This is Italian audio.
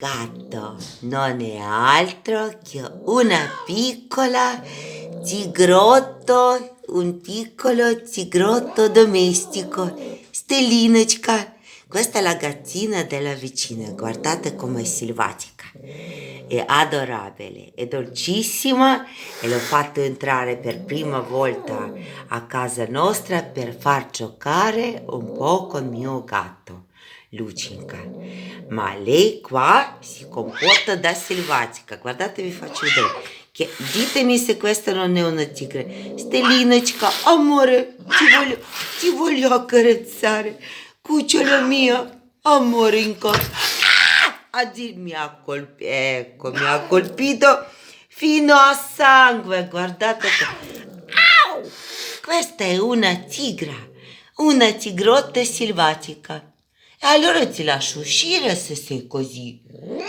Gatto non è altro che una piccola tigrotto, un piccolo tigrotto domestico, Stellinочка. Questa è la gattina della vicina, guardate com'è selvatica, è adorabile, è dolcissima e l'ho fatto entrare per prima volta a casa nostra per far giocare un po' con mio gatto, Lucinka. Ma lei qua si comporta da selvatica, guardate vi faccio vedere, ditemi se questa non è una tigre. Stellinочка, amore, ti voglio accarezzare, cucciolo mio, amore in cosa. Mi ha ecco, mi ha colpito fino a sangue, guardate Au! Questa è una tigrotta selvatica. E allora ti lascio uscire se sei così.